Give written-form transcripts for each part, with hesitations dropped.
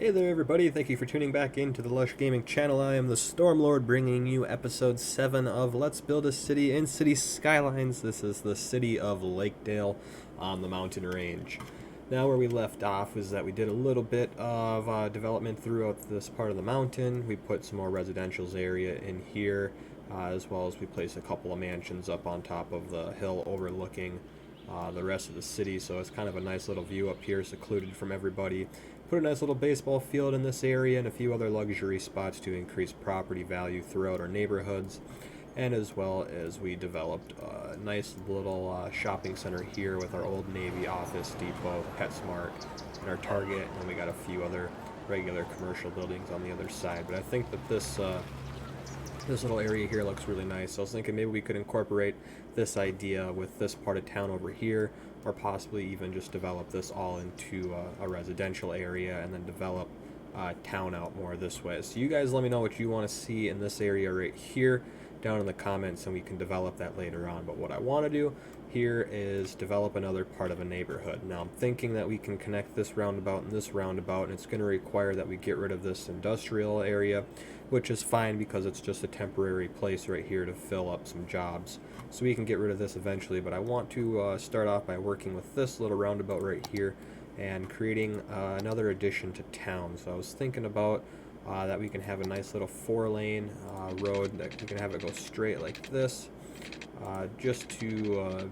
Hey there everybody, thank you for tuning back into the Lush Gaming channel. I am the Stormlord bringing you episode 7 of Let's Build a City in City Skylines. This is the city of LakeDale on the mountain range. Now where we left off is that we did a little bit of development throughout this part of the mountain. We put some more residential area in here, as well as we placed a couple of mansions up on top of the hill overlooking the rest of the city, so it's kind of a nice little view up here, secluded from everybody. Put a nice little baseball field in this area and a few other luxury spots to increase property value throughout our neighborhoods. And as well as we developed a nice little shopping center here with our Old Navy office depot, PetSmart, and our Target, and we got a few other regular commercial buildings on the other side. But I think that this little area here looks really nice, so I was thinking maybe we could incorporate this idea with this part of town over here, or possibly even just develop this all into a residential area and then develop town out more this way. So you guys let me know what you want to see in this area right here down in the comments, and we can develop that later on. But what I want to do here is develop another part of a neighborhood. Now I'm thinking that we can connect this roundabout and this roundabout, and it's going to require that we get rid of this industrial area, which is fine because it's just a temporary place right here to fill up some jobs. So we can get rid of this eventually, but I want to start off by working with this little roundabout right here and creating another addition to town. So I was thinking about that we can have a nice little 4-lane road that we can have it go straight like this, just to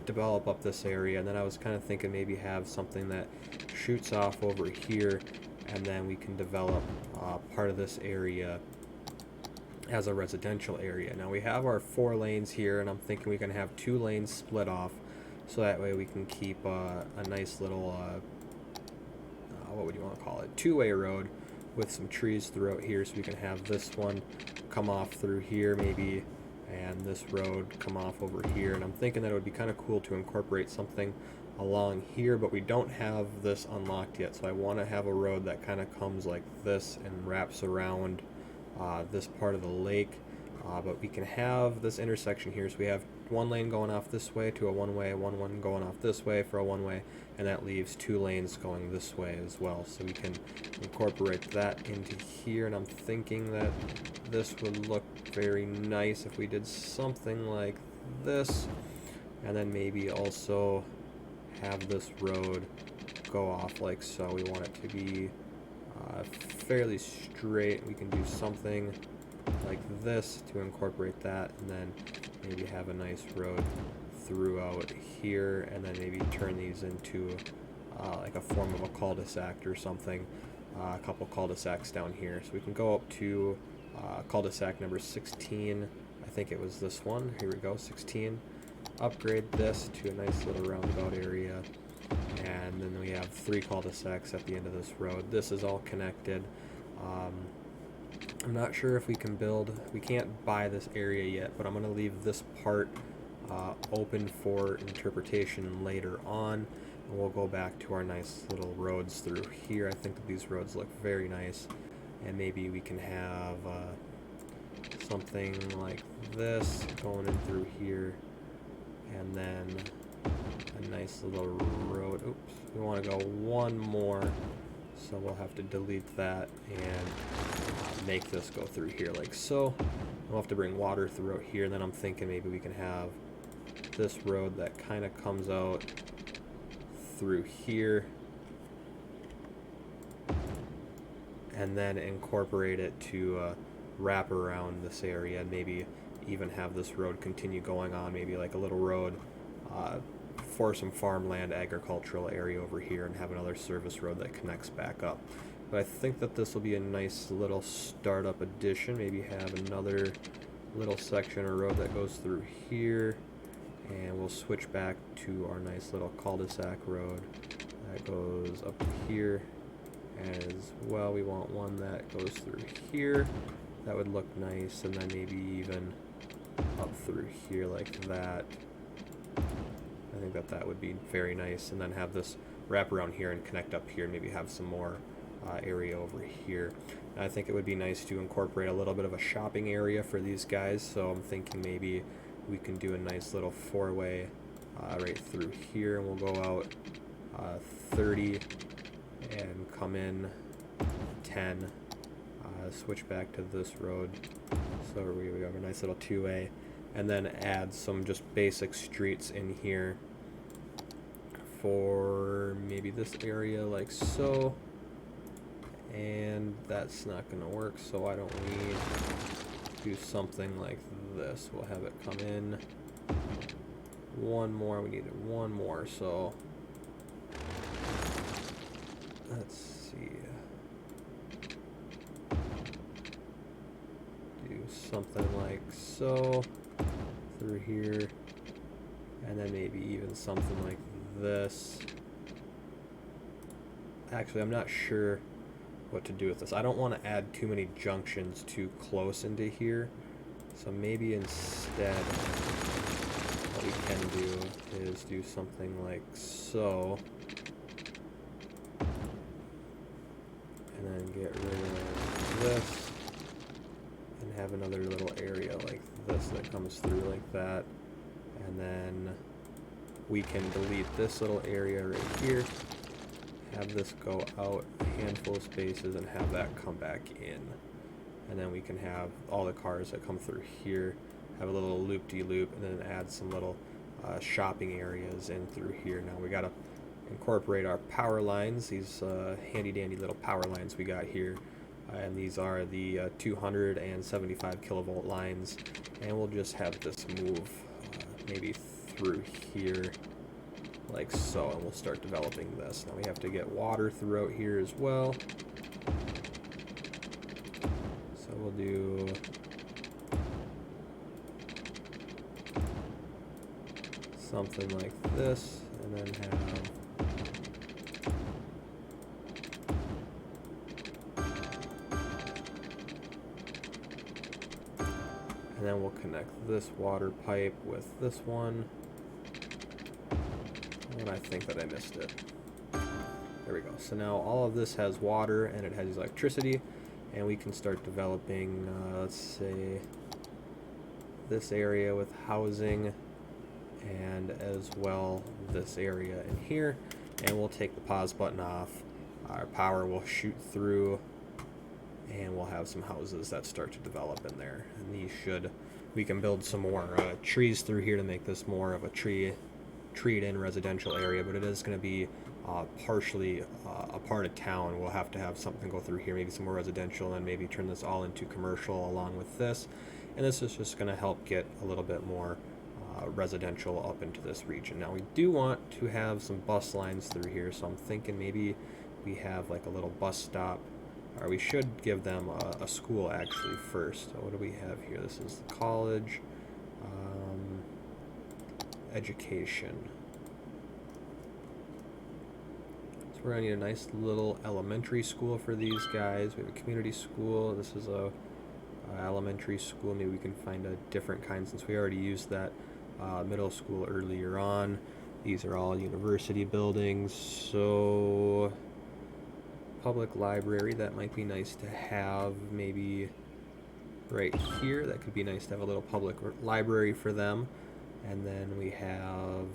develop up this area. And then I was kind of thinking maybe have something that shoots off over here, and then we can develop part of this area as a residential area. Now we have our 4 lanes here, and I'm thinking we can have 2 lanes split off, so that way we can keep a nice little what would you want to call it, 2-way road with some trees throughout here, so we can have this one come off through here maybe, and this road come off over here. And I'm thinking that it would be kind of cool to incorporate something along here, but we don't have this unlocked yet, so I want to have a road that kind of comes like this and wraps around this part of the lake. But we can have this intersection here, so we have 1 lane going off this way to a one-way, one going off this way for a one-way, and that leaves 2 lanes going this way as well. So we can incorporate that into here, and I'm thinking that this would look very nice if we did something like this, and then maybe also have this road go off like so. We want it to be fairly straight. We can do something like this to incorporate that, and then maybe have a nice road throughout here, and then maybe turn these into like a form of a cul-de-sac or something, a couple cul-de-sacs down here. So we can go up to cul-de-sac number 16. I think it was this one. Here we go, 16. Upgrade this to a nice little roundabout area, and then we have 3 cul-de-sacs at the end of this road. This is all connected. I'm not sure if we can build, we can't buy this area yet, but I'm going to leave this part open for interpretation later on, and we'll go back to our nice little roads through here. I think that these roads look very nice, and maybe we can have something like this going in through here, and then a nice little road. Oops, we want to go one more, so we'll have to delete that and make this go through here like so. We'll have to bring water throughout here, and then I'm thinking maybe we can have this road that kind of comes out through here, and then incorporate it to wrap around this area, and maybe even have this road continue going on, maybe like a little road for some farmland agricultural area over here, and have another service road that connects back up. But I think that this will be a nice little startup addition. Maybe have another little section or road that goes through here, and we'll switch back to our nice little cul-de-sac road that goes up to here as well. We want one that goes through here. That would look nice, and then maybe even up through here like that. I think that that would be very nice, and then have this wrap around here and connect up here, and maybe have some more area over here. And I think it would be nice to incorporate a little bit of a shopping area for these guys, so I'm thinking maybe we can do a nice little 4-way right through here, and we'll go out 30 and come in 10, switch back to this road, so we have a nice little 2A, and then add some just basic streets in here for maybe this area like so, and that's not going to work, so why don't we do something like this. We'll have it come in one more. We needed one more, so let's see, do something like so through here, and then maybe even something like this. Actually, I'm not sure what to do with this. I don't want to add too many junctions too close into here, so maybe instead what we can do is do something like so, and then get rid of this and have another little area like this that comes through like that, and then we can delete this little area right here, have this go out a handful of spaces, and have that come back in. And then we can have all the cars that come through here have a little loop-de-loop, and then add some little shopping areas in through here. Now we got to incorporate our power lines, these handy-dandy little power lines we got here. And these are the 275 kilovolt lines, and we'll just have this move maybe through here like so, and we'll start developing this. Now we have to get water throughout here as well, so we'll do something like this, and then have and then we'll connect this water pipe with this one. And I think that I missed it. There we go. So now all of this has water and it has electricity, and we can start developing, let's say, this area with housing, and as well this area in here. And we'll take the pause button off. Our power will shoot through, and we'll have some houses that start to develop in there. And these we can build some more trees through here to make this more of a treed-in residential area, but it is going to be partially a part of town. We'll have to have something go through here, maybe some more residential, and maybe turn this all into commercial along with this. And this is just going to help get a little bit more residential up into this region. Now we do want to have some bus lines through here, so I'm thinking maybe we have like a little bus stop, or we should give them a school actually first. So what do we have here? This is the college, education. So we're gonna need a nice little elementary school for these guys. We have a community school. This is a elementary school. Maybe we can find a different kind since we already used that middle school earlier on. These are all university buildings, so public library, that might be nice to have maybe right here. That could be nice to have a little public library for them. And then we have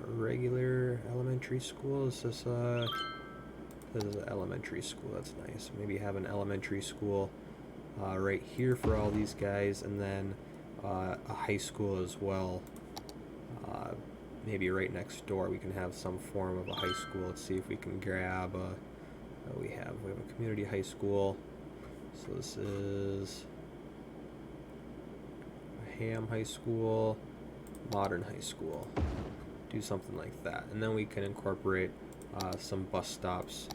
a regular elementary school. This is an elementary school. That's nice. Maybe have an elementary school right here for all these guys, and then a high school as well. Maybe right next door we can have some form of a high school. Let's see if we can grab we have a community high school. So this is a Ham High School, Modern High School. Do something like that, and then we can incorporate some bus stops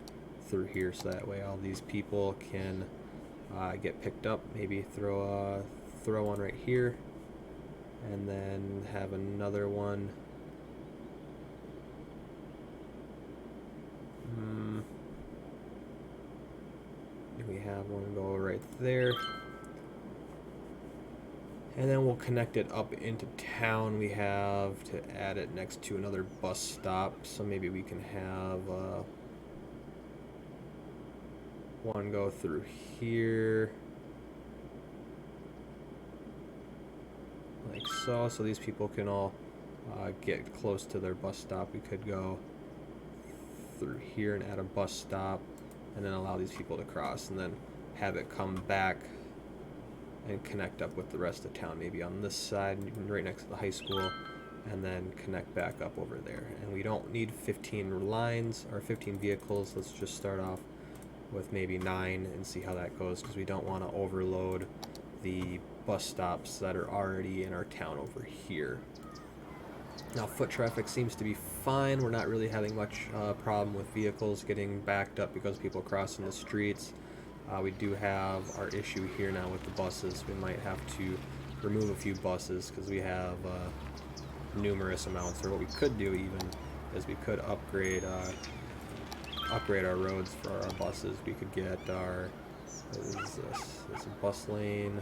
through here, so that way all these people can get picked up. Maybe throw one right here, and then have another one. We have one go right there, and then we'll connect it up into town. We have to add it next to another bus stop, so maybe we can have one go through here like so, so these people can all get close to their bus stop. We could go through here and add a bus stop, and then allow these people to cross, and then have it come back and connect up with the rest of town, maybe on this side, right next to the high school, and then connect back up over there. And we don't need 15 lines or 15 vehicles. Let's just start off with maybe 9 and see how that goes, because we don't want to overload the bus stops that are already in our town over here. Now foot traffic seems to be fine. We're not really having much problem with vehicles getting backed up because people crossing the streets. We do have our issue here now with the buses. We might have to remove a few buses because we have numerous amounts. Or what we could do even is we could upgrade our roads for our buses. We could get our, what is this? This is a bus lane.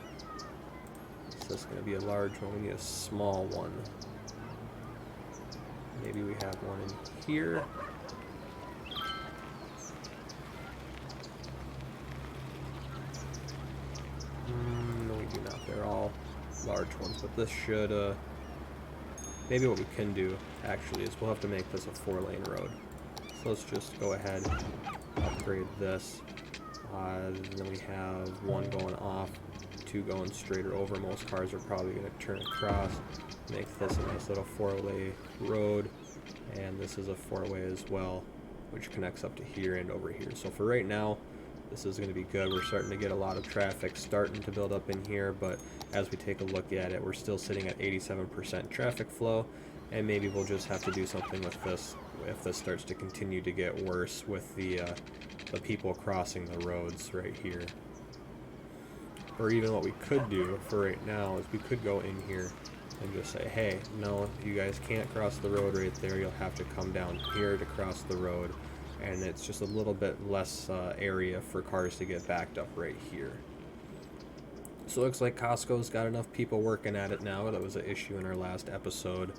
Is this going to be a large one? We need a small one. Maybe we have one in here. No, we do not. They're all large ones, but this should, maybe what we can do, actually, is we'll have to make this a 4-lane road. So let's just go ahead and upgrade this. Then we have one going off, 2 going straighter over. Most cars are probably going to turn across. Make this a nice little 4-way road, and this is a 4-way as well, which connects up to here and over here. So for right now, this is going to be good. We're starting to get a lot of traffic starting to build up in here, but as we take a look at it, we're still sitting at 87% traffic flow, and maybe we'll just have to do something with this if this starts to continue to get worse with the people crossing the roads right here. Or even what we could do for right now is we could go in here and just say, hey, no, you guys can't cross the road right there. You'll have to come down here to cross the road. And it's just a little bit less area for cars to get backed up right here. So it looks like Costco's got enough people working at it now. That was an issue in our last episode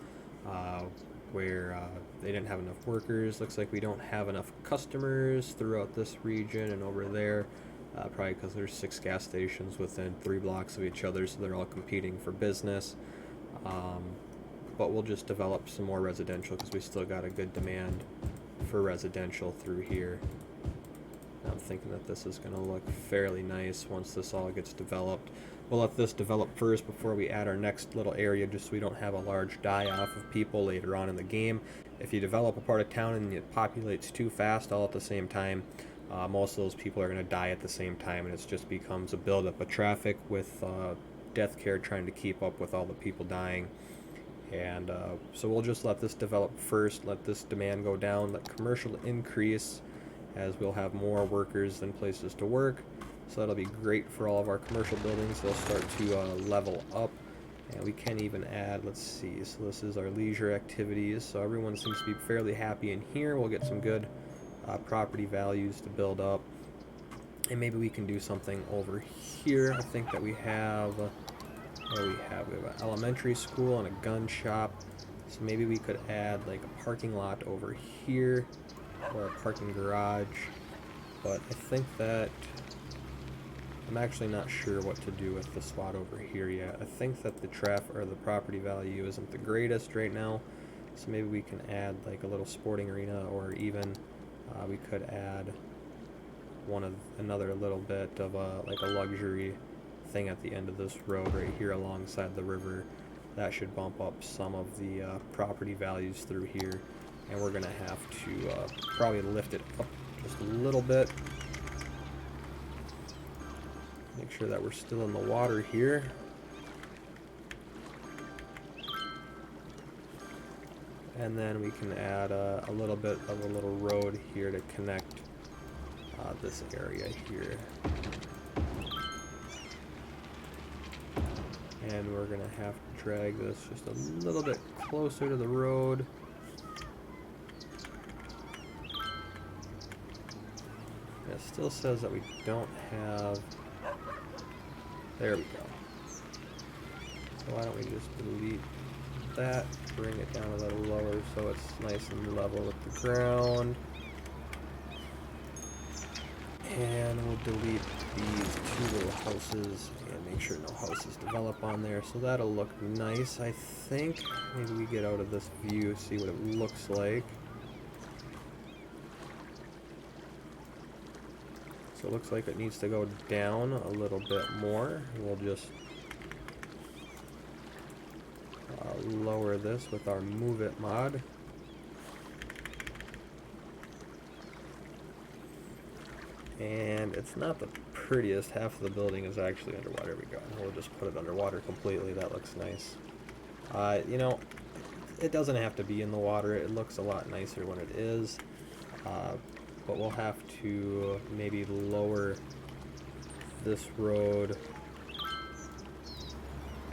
where they didn't have enough workers. Looks like we don't have enough customers throughout this region and over there. Probably because there's 6 gas stations within 3 blocks of each other, so they're all competing for business. But we'll just develop some more residential because we still got a good demand for residential through here. I'm thinking that this is going to look fairly nice once this all gets developed. We'll let this develop first before we add our next little area, just so we don't have a large die-off of people later on in the game. If you develop a part of town and it populates too fast all at the same time, most of those people are going to die at the same time, and it just becomes a buildup of traffic with death care trying to keep up with all the people dying. And so we'll just let this develop first, let this demand go down, let commercial increase, as we'll have more workers than places to work. So that'll be great for all of our commercial buildings. They'll start to level up, and we can even add, let's see, so this is our leisure activities. So everyone seems to be fairly happy in here. We'll get some good property values to build up, and maybe we can do something over here. I think that we have we have an elementary school and a gun shop, so maybe we could add like a parking lot over here or a parking garage. But I think that I'm actually not sure what to do with the spot over here yet. I think that the property value isn't the greatest right now, so maybe we can add like a little sporting arena, or even we could add another little bit of like a luxury thing at the end of this road right here alongside the river. That should bump up some of the property values through here, and we're gonna have to probably lift it up just a little bit. Make sure that we're still in the water here. And then we can add a little bit of a little road here to connect this area here. And we're gonna have to drag this just a little bit closer to the road. It still says that we don't have, there we go. So why don't we just delete that, bring it down a little lower so it's nice and level with the ground. And we'll delete these 2 little houses and make sure no houses develop on there. So that'll look nice, I think. Maybe we get out of this view, see what it looks like. So it looks like it needs to go down a little bit more. We'll just lower this with our Move It mod. And it's not the prettiest. Half of the building is actually underwater. There we go. We'll just put it underwater completely. That looks nice. You know, it doesn't have to be in the water. It looks a lot nicer when it is. But we'll have to maybe lower this road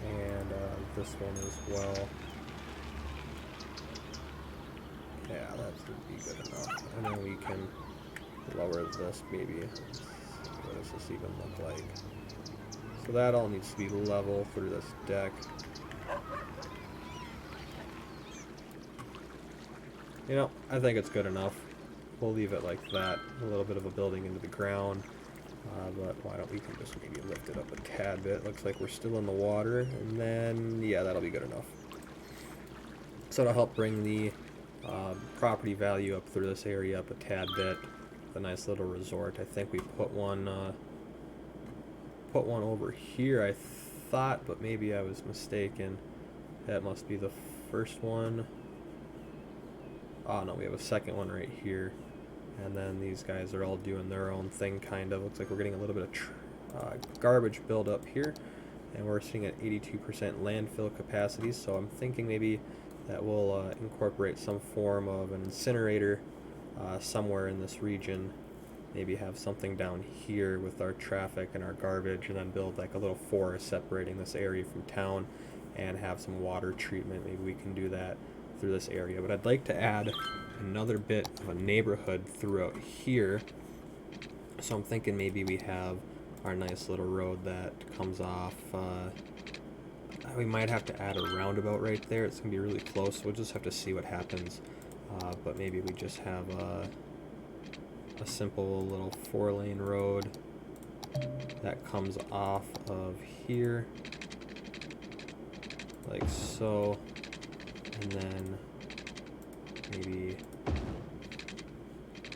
and this one as well. Yeah, that should be good enough. And then we can lower this maybe. What does this even look like? So that all needs to be level through this deck. You know, I think it's good enough. We'll leave it like that. A little bit of a building into the ground. But why don't we can just maybe lift it up a tad bit. Looks like we're still in the water. And then, yeah, that'll be good enough. So it'll help bring the property value up through this area up a tad bit. A nice little resort. I think we put one over here, I thought, but maybe I was mistaken. That must be the first one. Oh no, we have a second one right here. And then these guys are all doing their own thing, kind of. Looks like we're getting a little bit of garbage buildup here. And we're sitting at 82% landfill capacity, so I'm thinking maybe that we'll incorporate some form of an incinerator somewhere in this region. Maybe have something down here with our traffic and our garbage, and then build like a little forest separating this area from town and have some water treatment. Maybe we can do that through this area. But I'd like to add another bit of a neighborhood throughout here. So I'm thinking maybe we have our nice little road that comes off. We might have to add a roundabout right there. It's going to be really close. We'll just have to see what happens. But maybe we just have a simple little 4-lane road that comes off of here, like so, and then maybe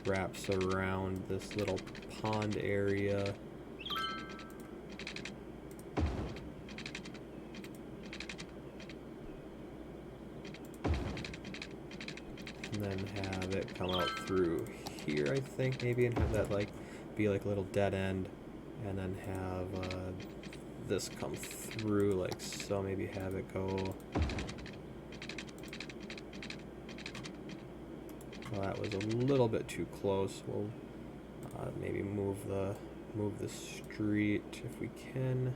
wraps around this little pond area. And then have it come out through here, I think, maybe, and have that like be like a little dead end, and then have this come through like so. Maybe have it go. Well, that was a little bit too close. We'll maybe move the street if we can,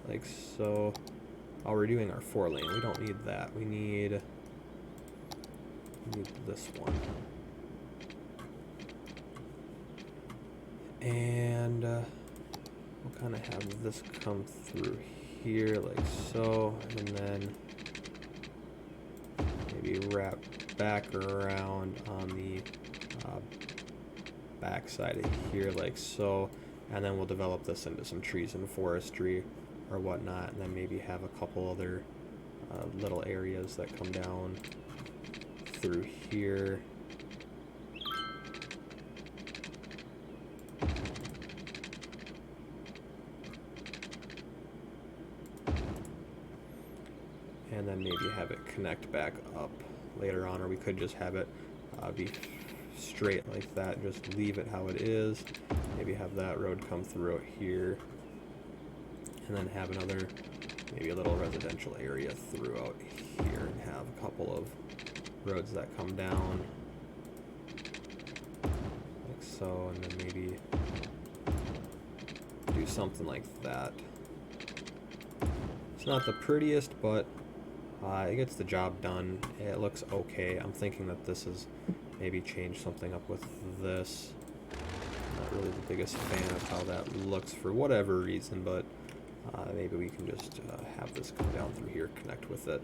like so. Oh, we're doing our 4-lane. We don't need that. We need this one. And we'll kind of have this come through here like so, and then maybe wrap back around on the back side of here like so, and then we'll develop this into some trees and forestry or whatnot, and then maybe have a couple other little areas that come down through here. And then maybe have it connect back up later on, or we could just have it be straight like that, just leave it how it is. Maybe have that road come through out here, and then have another, maybe a little residential area throughout here, and have a couple of roads that come down like so, and then maybe do something like that. It's not the prettiest, but it gets the job done. It looks okay. I'm thinking that this is maybe change something up with this. Not really the biggest fan of how that looks for whatever reason, but maybe we can just have this come down through here, connect with it.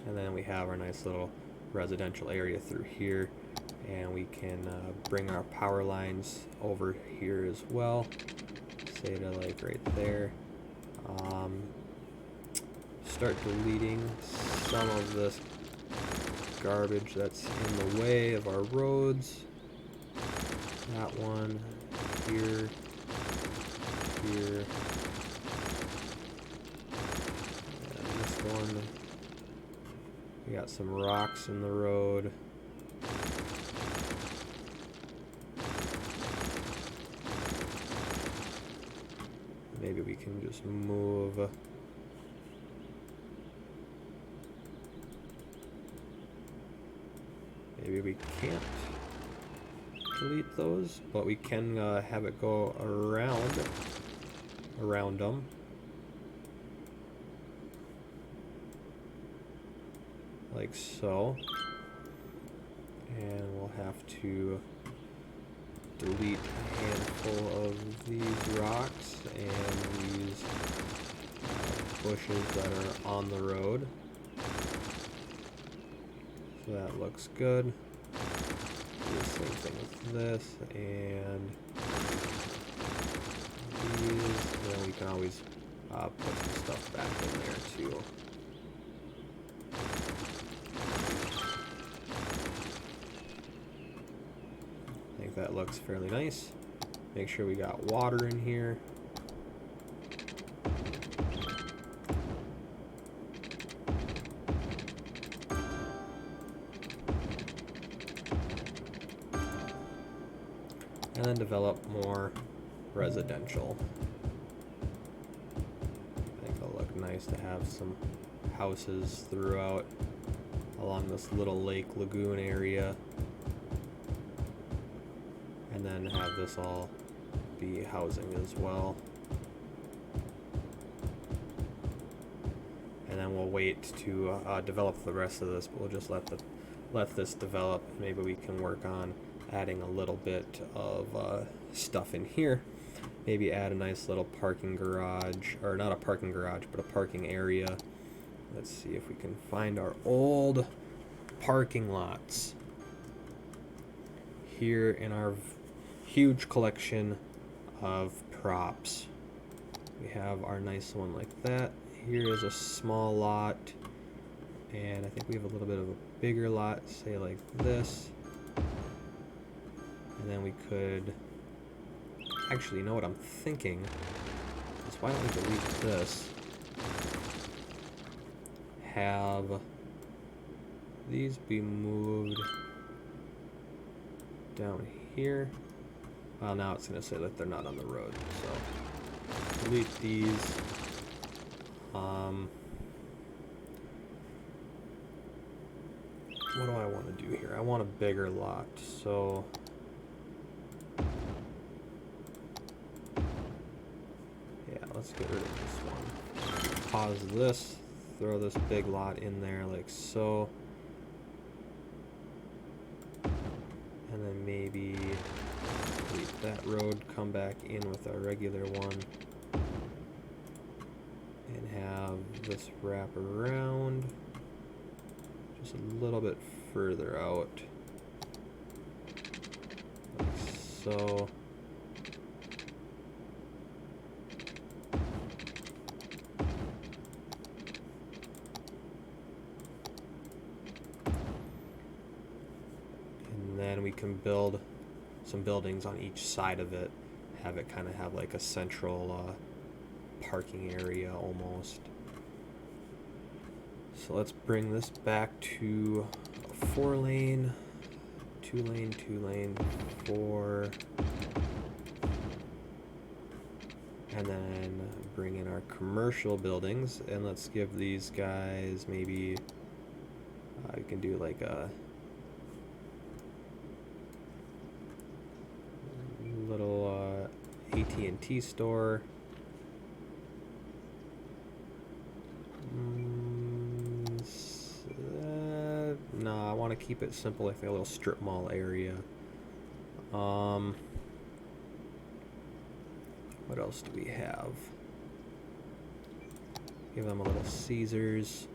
And then we have our nice little residential area through here, and we can bring our power lines over here as well. Say to like right there. Start deleting some of this garbage that's in the way of our roads. That one, here, here, and this one. We got some rocks in the road. Maybe we can just move. Maybe we can't delete those, but we can have it go around them. Like so. And we'll have to delete a handful of these rocks and these bushes that are on the road. So that looks good. Do the same thing with this and these. And then we can always put some stuff back in there too. I think that looks fairly nice. Make sure we got water in here. And then develop more residential. I think it'll look nice to have some houses throughout along this little lake lagoon area. And then have this all be housing as well. And then we'll wait to develop the rest of this, but we'll just let this develop. Maybe we can work on adding a little bit of stuff in here. Maybe add a nice little parking garage, or not a parking garage, but a parking area. Let's see if we can find our old parking lots here in our huge collection of props. We have our nice one like that. Here is a small lot, and I think we have a little bit of a bigger lot, say like this. And then we could, actually, you know what I'm thinking is, why don't we delete this? Have these be moved down here. Well, now it's going to say that they're not on the road, so delete these. What do I want to do here? I want a bigger lot, so yeah, let's get rid of this one. Pause this, throw this big lot in there like so. And then maybe delete that road, come back in with our regular one, and have this wrap around just a little bit further out, like so. And then we can build some buildings on each side of it, have it kind of have like a central parking area almost. So let's bring this back to a 4-lane, 2-lane, 2-lane, 4, and then bring in our commercial buildings, and let's give these guys maybe we can do like a little AT&T store. No, I want to keep it simple, like a little strip mall area. What else do we have? Give them a little Caesars,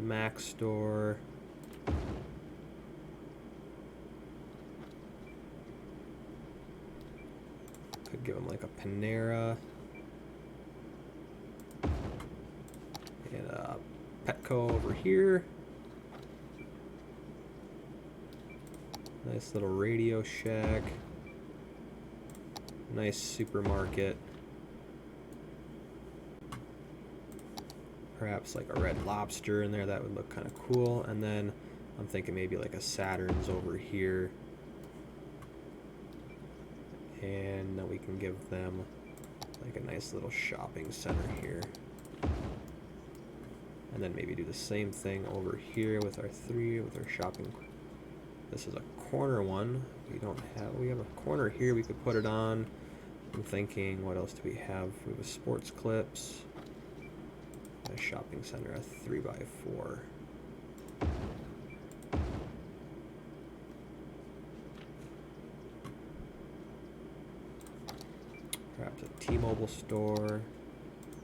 Mac store. Could give them like a Panera and a Petco over here. Nice little Radio Shack. Nice supermarket. Perhaps like a Red Lobster in there, that would look kind of cool. And then I'm thinking maybe like a Saturn's over here. And then we can give them like a nice little shopping center here. And then maybe do the same thing over here with our shopping. This is a corner one. We have a corner here we could put it on. I'm thinking, what else do we have? We have sports clips. A shopping center, a 3x4. Perhaps a T-Mobile store,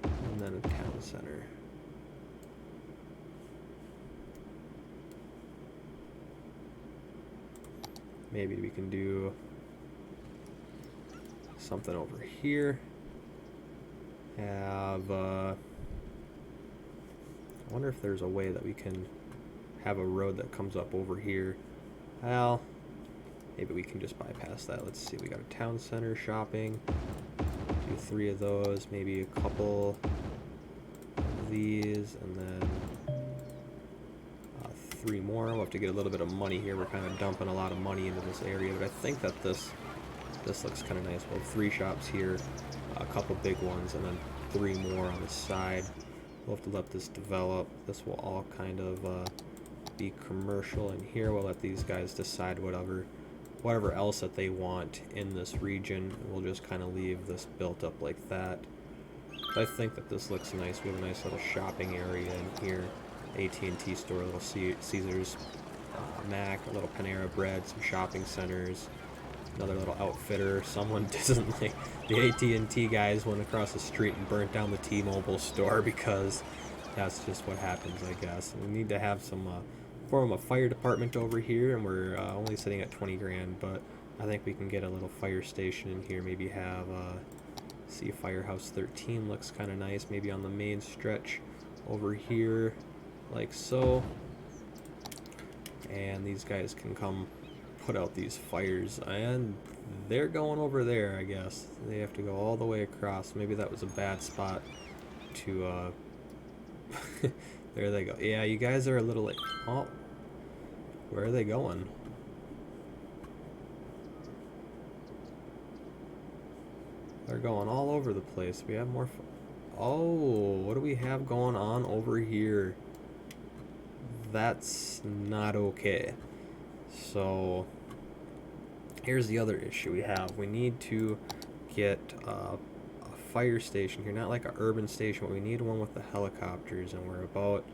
and then a town center. Maybe we can do something over here. Have, I wonder if there's a way that we can have a road that comes up over here. Well, maybe we can just bypass that. Let's see, we got a town center, shopping. Do 3 of those, maybe a couple of these, and then 3 more. We'll have to get a little bit of money here. We're kind of dumping a lot of money into this area, but I think that this looks kind of nice. We'll have 3 shops here, a couple big ones, and then 3 more on the side. We'll have to let this develop. This will all kind of be commercial, and here we'll let these guys decide whatever else that they want in this region. We'll just kind of leave this built up like that. I think that this looks nice. We have a nice little shopping area in here. AT&T store, a little Caesars, Mac, a little Panera Bread, some shopping centers, another little outfitter. Someone doesn't like the AT&T guys went across the street and burnt down the T-Mobile store because that's just what happens, I guess. We need to have some form of fire department over here, and we're only sitting at 20 grand, but I think we can get a little fire station in here. Maybe have see Firehouse 13 looks kind of nice, maybe on the main stretch over here like so, and these guys can come put out these fires, and they're going over there. I guess they have to go all the way across. Maybe that was a bad spot to there they go. Yeah, you guys are a little late. Oh, where are they going? They're going all over the place. We have more oh, what do we have going on over here? That's not okay. So here's the other issue we have. We need to get a fire station here, not like an urban station, but we need one with the helicopters, and we're about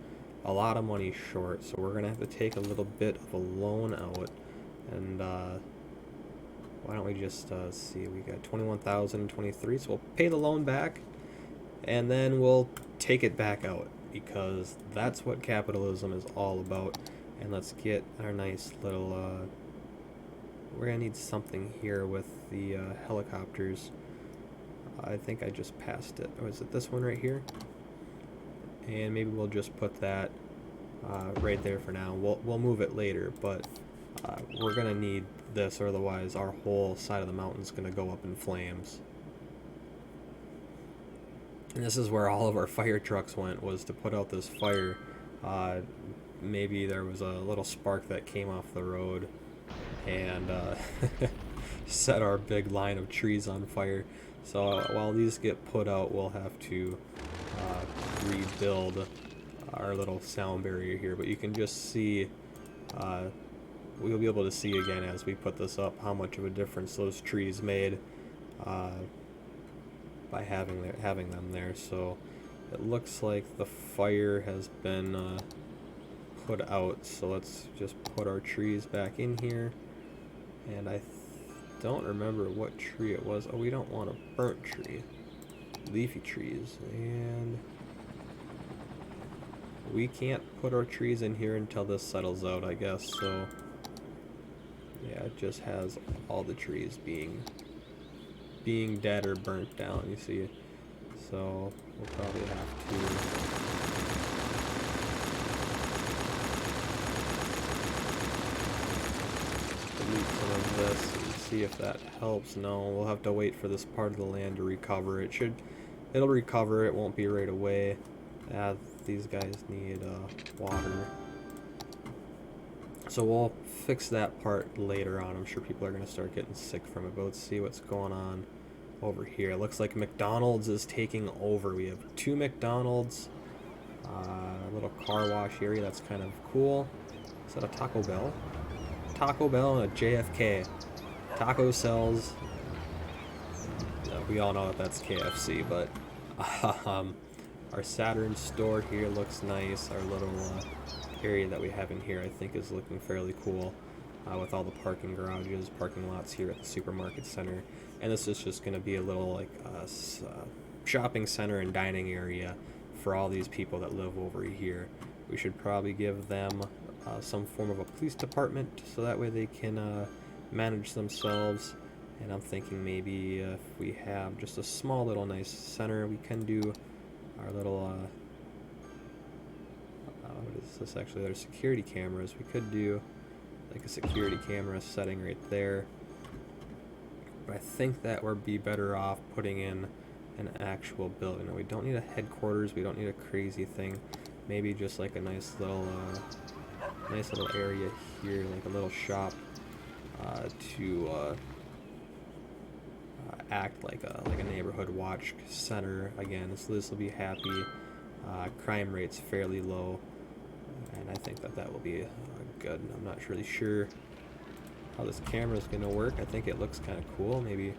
a lot of money short, so we're gonna have to take a little bit of a loan out. And why don't we just see, we got 21,023, so we'll pay the loan back and then we'll take it back out, because that's what capitalism is all about. And let's get our nice little we're gonna need something here with the helicopters. I think I just passed it. Or is it this one right here? And maybe we'll just put that right there for now. We'll move it later, but we're gonna need this, or otherwise our whole side of the mountain's gonna go up in flames. And this is where all of our fire trucks went, was to put out this fire. Maybe there was a little spark that came off the road and set our big line of trees on fire. So while these get put out, we'll have to rebuild our little sound barrier here. But you can just see, we'll be able to see again as we put this up how much of a difference those trees made by having them there. So it looks like the fire has been put out, so let's just put our trees back in here. And I don't remember what tree it was. Oh, we don't want a burnt tree. Leafy trees. And we can't put our trees in here until this settles out, I guess. So yeah, it just has all the trees being dead or burnt down, you see. So we'll probably have to delete this and see if that helps. No, we'll have to wait for this part of the land to recover. It'll recover, it won't be right away. These guys need water. So we'll fix that part later on. I'm sure people are going to start getting sick from it, but let's see what's going on over here. It looks like McDonald's is taking over. We have 2 McDonald's, a little car wash area. That's kind of cool. Is that a Taco Bell? Taco Bell and a JFK. Taco cells. We all know that that's KFC, but our Saturn store here looks nice. Our little area that we have in here I think is looking fairly cool, with all the parking garages, parking lots here at the supermarket center. And this is just going to be a little like shopping center and dining area for all these people that live over here. We should probably give them some form of a police department so that way they can manage themselves. And I'm thinking maybe if we have just a small little nice center, we can do our little what is this actually? There's security cameras. We could do like a security camera setting right there. But I think that would be better off putting in an actual building. Now, we don't need a headquarters. We don't need a crazy thing. Maybe just like a nice little area here, like a little shop to act like a neighborhood watch center again. So this will be happy. Crime rate's fairly low, and I think that will be good. I'm not really sure how this camera is going to work. I think it looks kind of cool. Maybe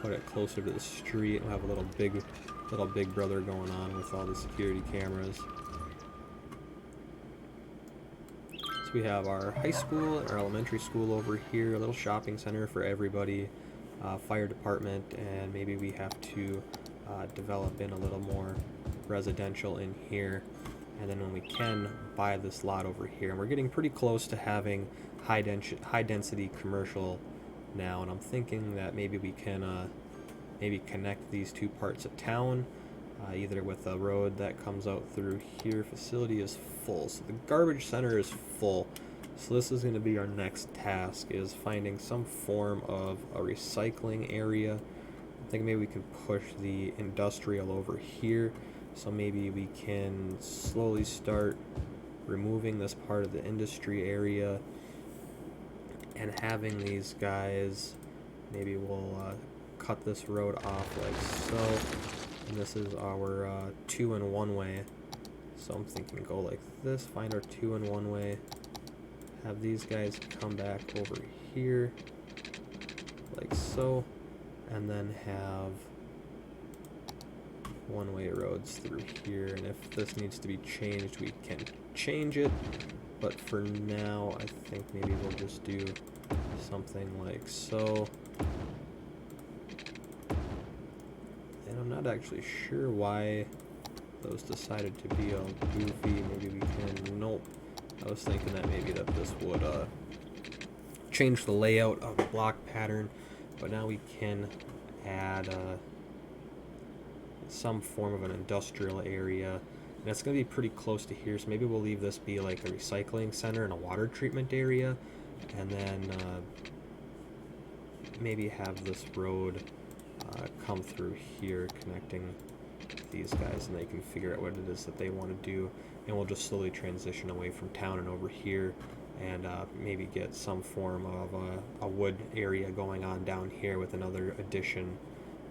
put it closer to the street and have a little big brother going on with all the security cameras. So we have our high school and our elementary school over here, a little shopping center for everybody, fire department, and maybe we have to develop in a little more residential in here. And then when we can buy this lot over here, and we're getting pretty close to having high density commercial now, and I'm thinking that maybe we can maybe connect these two parts of town, either with a road that comes out through here. Facility is full, so the garbage center is full. So this is going to be our next task, is finding some form of a recycling area. I think maybe we can push the industrial over here. So maybe we can slowly start removing this part of the industry area and having these guys, maybe we'll cut this road off like so. And this is our 2-in-1 way. So I'm thinking go like this, find our 2-in-1 way, have these guys come back over here like so, and then have one-way roads through here. And if this needs to be changed, we can change it, but for now I think maybe we'll just do something like so. And I'm not actually sure why those decided to be all goofy. Maybe we can, nope. I was thinking that maybe that this would change the layout of the block pattern, but now we can add some form of an industrial area, and it's going to be pretty close to here, so maybe we'll leave this be like a recycling center and a water treatment area, and then maybe have this road come through here connecting these guys, and they can figure out what it is that they want to do, and we'll just slowly transition away from town and over here, and maybe get some form of a wood area going on down here with another addition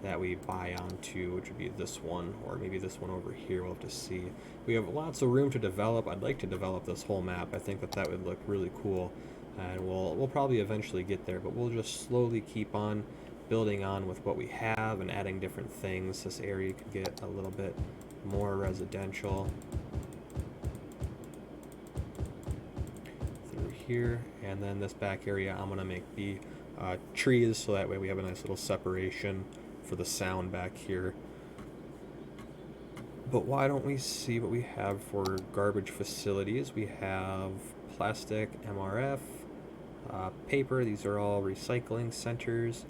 that we buy onto, which would be this one, or maybe this one over here. We'll have to see. We have lots of room to develop. I'd like to develop this whole map. I think that would look really cool, and we'll probably eventually get there, but we'll just slowly keep on building on with what we have and adding different things. This area could get a little bit more residential through here, and then this back area I'm going to make be trees, so that way we have a nice little separation for the sound back here. But why don't we see what we have for garbage facilities? We have plastic, MRF, paper. These are all recycling centers.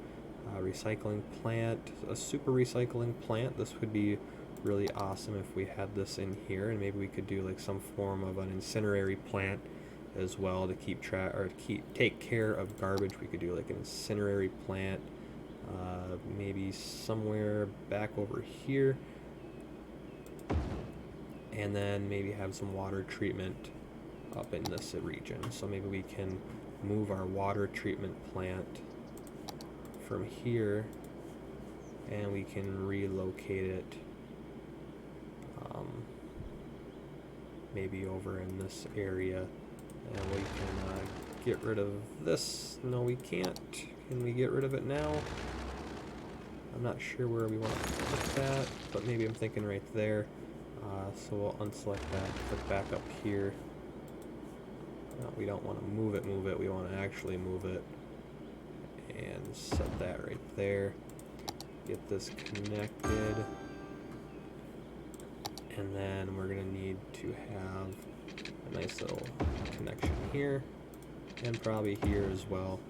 Recycling plant, a super recycling plant. This would be really awesome if we had this in here, and maybe we could do like some form of an incinerary plant as well to keep track or take care of garbage. We could do like an incinerary plant, maybe somewhere back over here, and then maybe have some water treatment up in this region. So maybe we can move our water treatment plant from here, and we can relocate it maybe over in this area, and we can get rid of this. No, we can't. Can we get rid of it now? I'm not sure where we want to put that, but maybe I'm thinking right there. So we'll unselect that, click back up here. No, we don't want to move it, we want to actually move it, and set that right there. Get this connected, and then we're going to need to have a nice little connection here, and probably here as well,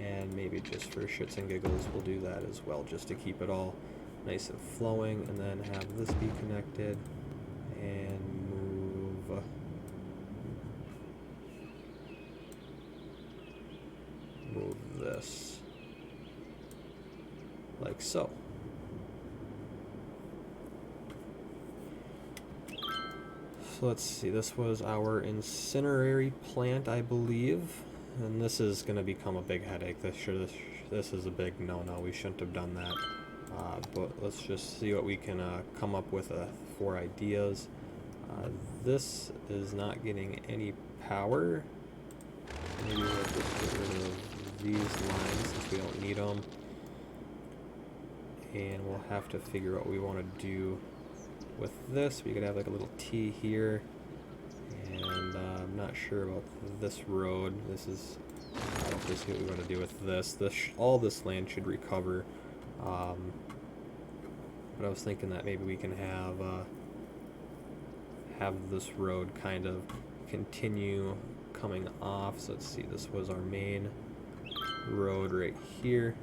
and maybe just for shits and giggles we'll do that as well, just to keep it all nice and flowing, and then have this be connected, and move this like so. So let's see, this was our incinerary plant, I believe, and this is going to become a big headache. This is a big no-no. We shouldn't have done that. But let's just see what we can come up with for ideas. This is not getting any power. Maybe we'll just get rid of these lines since we don't need them. And we'll have to figure out what we want to do with this. We could have like a little T here, and I'm not sure about this road. I'll just see what we want to do with this. All this land should recover, but I was thinking that maybe we can have this road kind of continue coming off. So let's see, this was our main road right here.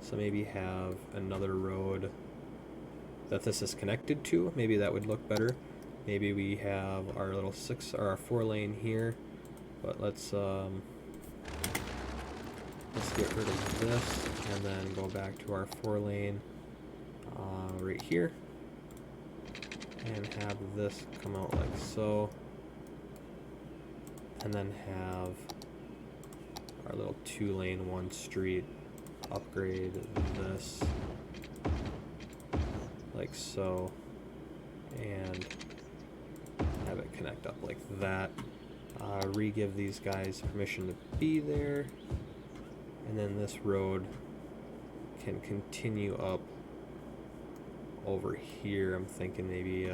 So maybe have another road that this is connected to. Maybe that would look better. Maybe we have our little 4 lane here, but let's get rid of this and then go back to our 4 lane right here, and have this come out like so, and then have our little 2 lane 1 street upgrade this like so, and have it connect up like that. Re-give these guys permission to be there, and then this road can continue up over here. I'm thinking maybe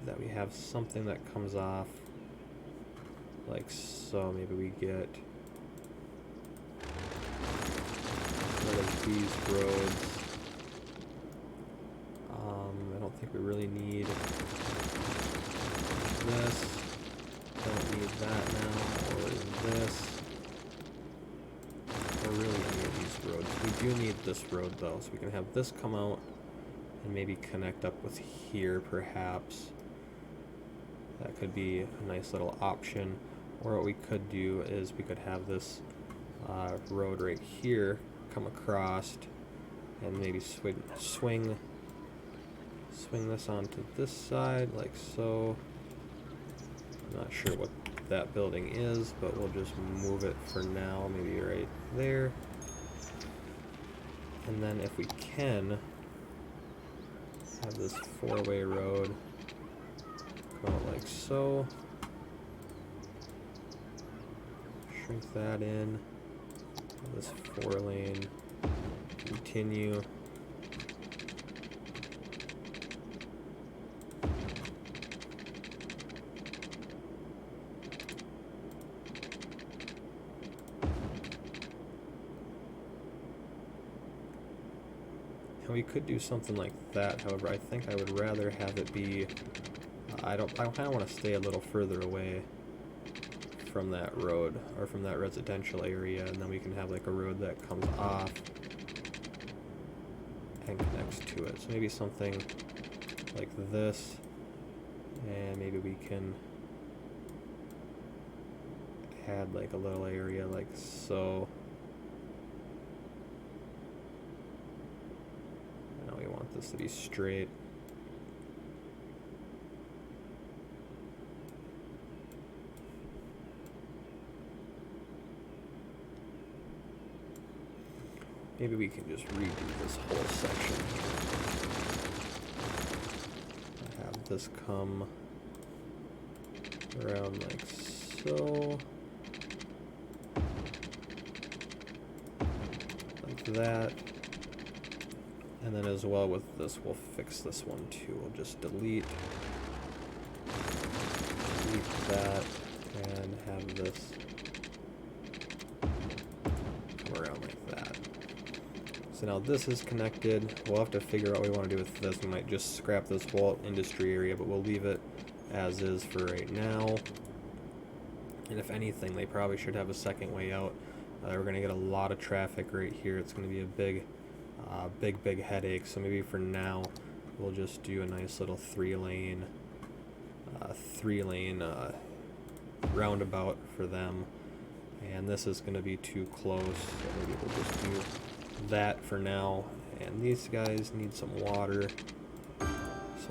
that we have something that comes off like so. Maybe we get rid of these roads. I don't think we really need this. Don't need that now, or this, or really any of these roads. We do need this road though, so we can have this come out and maybe connect up with here perhaps. That could be a nice little option. Or what we could do is we could have this road right here come across and maybe swing this onto this side like so. I'm not sure what that building is, but we'll just move it for now, maybe right there. And then if we can have this 4-way road come out like so, shrink that in, this 4 lane continue. And we could do something like that, however, I think I would rather have it be, I kind of want to stay a little further away from that road, or from that residential area, and then we can have like a road that comes off and connects to it. So maybe something like this, and maybe we can add like a little area like so. Now we want this to be straight. Maybe we can just redo this whole section. Have this come around like so. Like that. And then as well with this, we'll fix this one too. We'll just delete that and have this come around like that. So now this is connected. We'll have to figure out what we want to do with this. We might just scrap this whole industry area, but we'll leave it as is for right now. And if anything, they probably should have a second way out. We're going to get a lot of traffic right here. It's going to be a big headache. So maybe for now, we'll just do a nice little three-lane roundabout for them. And this is going to be too close, so maybe we'll just do that for now. And these guys need some water, so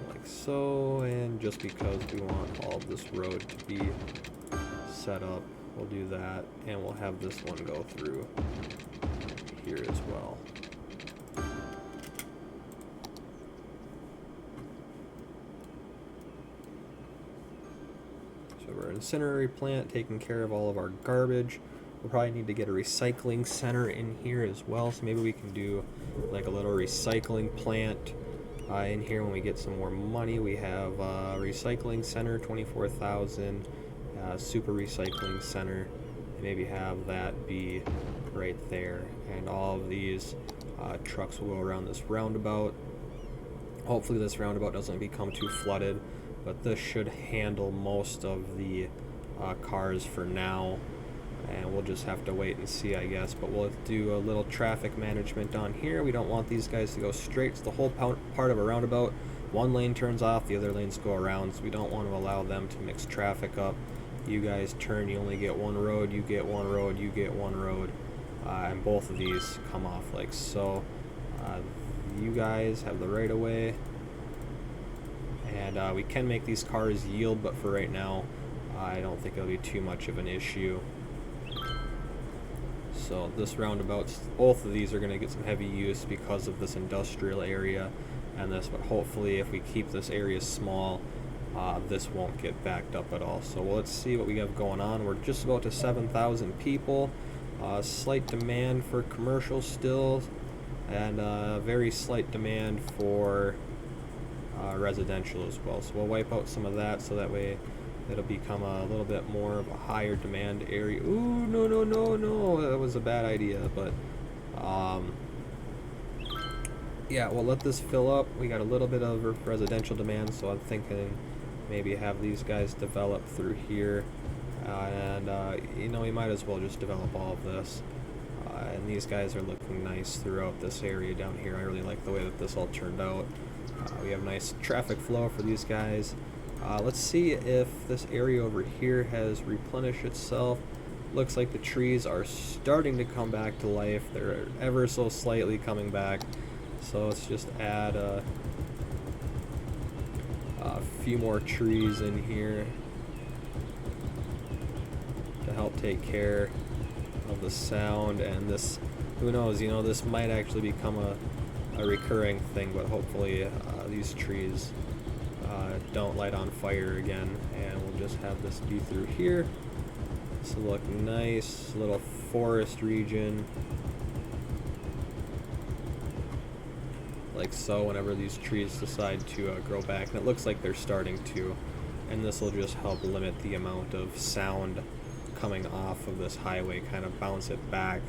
like so. And just because we want all of this road to be set up, we'll do that, and we'll have this one go through here as well. So we're an incendiary plant taking care of all of our garbage. We'll probably need to get a recycling center in here as well, so maybe we can do like a little recycling plant in here when we get some more money. We have a recycling center, 24,000, super recycling center, maybe have that be right there, and all of these trucks will go around this roundabout. Hopefully this roundabout doesn't become too flooded, but this should handle most of the cars for now, and we'll just have to wait and see, I guess. But we'll do a little traffic management on here. We don't want these guys to go straight. It's the whole part of a roundabout. One lane turns off, the other lanes go around, so we don't want to allow them to mix traffic up. You guys turn, you only get one road, you get one road, you get one road, and both of these come off like so. You guys have the right of way, and we can make these cars yield, but for right now I don't think it'll be too much of an issue. So this roundabout, both of these are going to get some heavy use because of this industrial area and this, but hopefully if we keep this area small, this won't get backed up at all. So let's see what we have going on. We're just about to 7,000 people. Slight demand for commercial still, and very slight demand for residential as well. So we'll wipe out some of that so that way it'll become a little bit more of a higher demand area. Ooh, no, that was a bad idea, but yeah, we'll let this fill up. We got a little bit of residential demand, so I'm thinking maybe have these guys develop through here, and you know, we might as well just develop all of this. And these guys are looking nice throughout this area down here. I really like the way that this all turned out. We have nice traffic flow for these guys. Let's see if this area over here has replenished itself. Looks like the trees are starting to come back to life. They're ever so slightly coming back. So let's just add a few more trees in here to help take care of the sound. And this, who knows, you know, this might actually become a recurring thing, but hopefully these trees don't light on fire again, and we'll just have this be through here. This will look nice, little forest region like so whenever these trees decide to grow back, and it looks like they're starting to, and this will just help limit the amount of sound coming off of this highway, kind of bounce it back.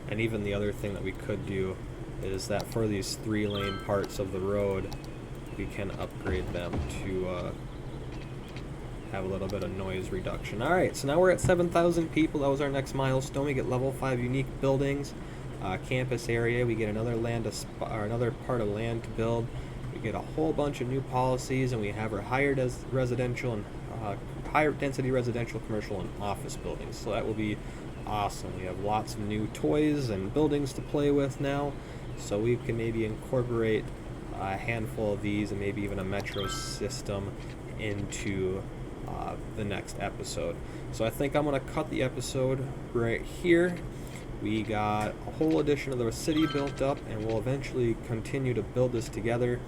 And even the other thing that we could do is that for these 3-lane parts of the road, we can upgrade them to have a little bit of noise reduction. Alright, so now we're at 7,000 people. That was our next milestone. We get level 5 unique buildings, campus area. We get another another part of land to build. we get a whole bunch of new policies, and we have our higher residential and higher density residential, commercial, and office buildings. So that will be awesome. We have lots of new toys and buildings to play with now, so we can maybe incorporate a handful of these and maybe even a metro system into the next episode. So I think I'm going to cut the episode right here. We got a whole edition of the city built up, and we'll eventually continue to build this together.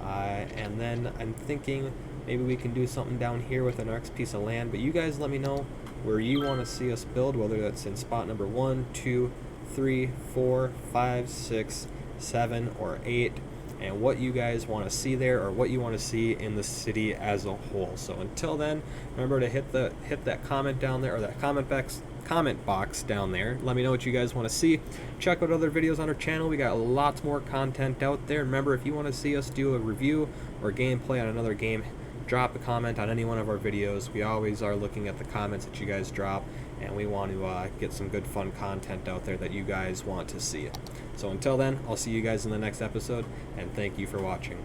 And then I'm thinking maybe we can do something down here with the next piece of land, but you guys let me know where you want to see us build, whether that's in spot number 1, 2, 3, 4, 5, 6, 7, or 8, and what you guys want to see there, or what you want to see in the city as a whole. So until then, remember to hit that comment down there, or that comment box down there. Let me know what you guys want to see. Check out other videos on our channel. We got lots more content out there. Remember, if you want to see us do a review or gameplay on another game, drop a comment on any one of our videos. We always are looking at the comments that you guys drop, and we want to get some good fun content out there that you guys want to see. So until then, I'll see you guys in the next episode, and thank you for watching.